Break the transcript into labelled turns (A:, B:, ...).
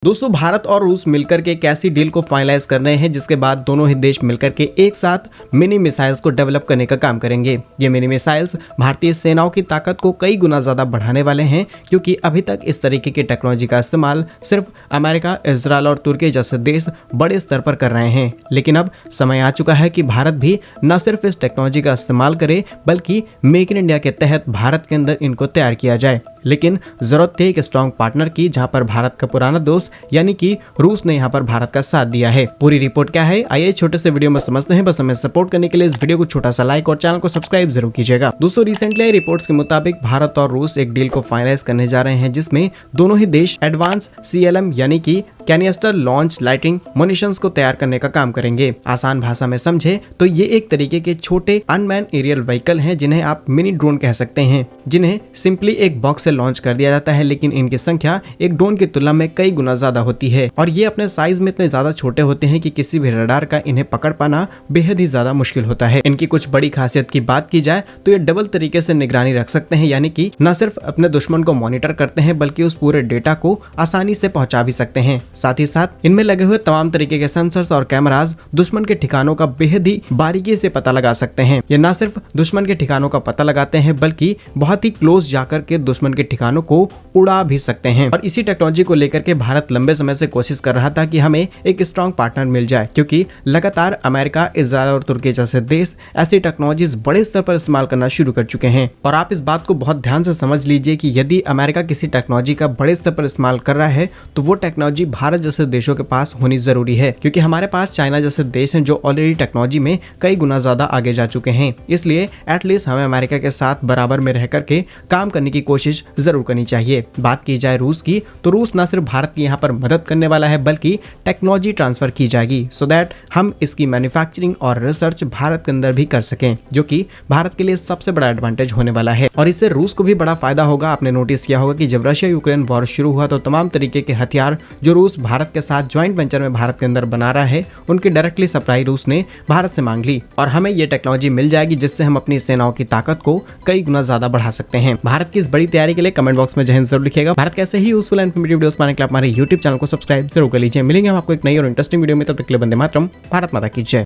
A: दोस्तों भारत और रूस मिलकर के एक ऐसी डील को फाइनलाइज कर रहे हैं जिसके बाद दोनों ही देश मिलकर के एक साथ मिनी मिसाइल्स को डेवलप करने का काम करेंगे। ये मिनी मिसाइल्स भारतीय सेनाओं की ताकत को कई गुना ज्यादा बढ़ाने वाले हैं, क्योंकि अभी तक इस तरीके की टेक्नोलॉजी का इस्तेमाल सिर्फ अमेरिका, इजराइल और तुर्की जैसे देश बड़े स्तर पर कर रहे हैं। लेकिन अब समय आ चुका है कि भारत भी न सिर्फ इस टेक्नोलॉजी का इस्तेमाल करे बल्कि मेक इन इंडिया के तहत भारत के अंदर इनको तैयार किया जाए। लेकिन जरूरत थी एक स्ट्रॉन्ग पार्टनर की, जहां पर भारत का पुराना दोस्त यानी कि रूस ने यहां पर भारत का साथ दिया है। पूरी रिपोर्ट क्या है आइए छोटे से वीडियो में समझते हैं। बस हमें सपोर्ट करने के लिए इस वीडियो को छोटा सा लाइक और चैनल को सब्सक्राइब जरूर कीजिएगा। दोस्तों रिसेंटली आई रिपोर्ट्स के मुताबिक भारत और रूस एक डील को फाइनलाइज करने जा रहे हैं, जिसमें दोनों ही देश एडवांस CLM यानी कि कैनिस्टर लॉन्च लाइटिंग मुनिशंस को तैयार करने का काम करेंगे। आसान भाषा में समझे तो ये एक तरीके के छोटे अनमैन एरियल व्हीकल हैं, जिन्हें आप मिनी ड्रोन कह सकते हैं, जिन्हें सिंपली एक बॉक्स से लॉन्च कर दिया जाता है। लेकिन इनकी संख्या एक ड्रोन की तुलना में कई गुना ज्यादा होती है और ये अपने साइज में इतने ज्यादा छोटे होते हैं कि किसी भी रडार का इन्हें पकड़ पाना बेहद ही ज्यादा मुश्किल होता है। इनकी कुछ बड़ी खासियत की बात की जाए तो ये डबल तरीके से निगरानी रख सकते हैं, यानी कि न सिर्फ अपने दुश्मन को मॉनिटर करते हैं बल्कि उस पूरे डेटा को आसानी से पहुंचा भी सकते हैं। साथ ही साथ इनमें लगे हुए तमाम तरीके के सेंसर्स और कैमराज दुश्मन के ठिकानों का बेहद ही बारीकी से पता लगा सकते हैं। ये न सिर्फ दुश्मन के ठिकानों का पता लगाते हैं बल्कि बहुत ही क्लोज जाकर के दुश्मन के ठिकानों को उड़ा भी सकते हैं। और इसी टेक्नोलॉजी को लेकर के भारत लंबे समय से कोशिश कर रहा था कि हमें एक स्ट्रॉन्ग पार्टनर मिल जाए, क्योंकि लगातार अमेरिका, इजराइल और तुर्की जैसे देश ऐसी टेक्नोलॉजीज बड़े स्तर पर इस्तेमाल करना शुरू कर चुके हैं। और आप इस बात को बहुत ध्यान से समझ लीजिए कि यदि अमेरिका किसी टेक्नोलॉजी का बड़े स्तर पर इस्तेमाल कर रहा है तो वो टेक्नोलॉजी भारत जैसे देशों के पास होनी जरूरी है, क्योंकि हमारे पास चाइना जैसे देश हैं जो ऑलरेडी टेक्नोलॉजी में कई गुना ज्यादा आगे जा चुके हैं। इसलिए एटलीस्ट हमें अमेरिका के साथ बराबर में रह करके काम करने की कोशिश जरूर करनी चाहिए। बात की जाए रूस की तो रूस न सिर्फ भारत की यहाँ पर मदद करने वाला है बल्कि टेक्नोलॉजी ट्रांसफर की जाएगी, सो दैट हम इसकी मैन्युफैक्चरिंग और रिसर्च भारत के अंदर भी कर सकें, जो कि भारत के लिए सबसे बड़ा एडवांटेज होने वाला है। और इससे रूस को भी बड़ा फायदा होगा। आपने नोटिस किया होगा कि जब रशिया यूक्रेन वॉर शुरू हुआ तो तमाम तरीके के हथियार जो रूस भारत के साथ ज्वाइंट वेंचर में भारत के अंदर बना रहा है, उनकी डायरेक्टली सप्लाई रूस ने भारत से मांग ली और हमें ये टेक्नोलॉजी मिल जाएगी, जिससे हम अपनी सेनाओं की ताकत को कई गुना ज्यादा बढ़ा सकते हैं। भारत की इस बड़ी तैयारी के लिए कमेंट बॉक्स में जय हिंद जरूर लिखिएगा। भारत कैसे ही यूजफुल एंड इन्फॉर्मेटिव वीडियोस पाने के लिए हमारे YouTube चैनल को सब्सक्राइब जरूर कर लीजिए। मिलेंगे हम आपको एक नई और इंटरेस्टिंग वीडियो में, तब तक के लिए वंदे मातरम, भारत माता की जय।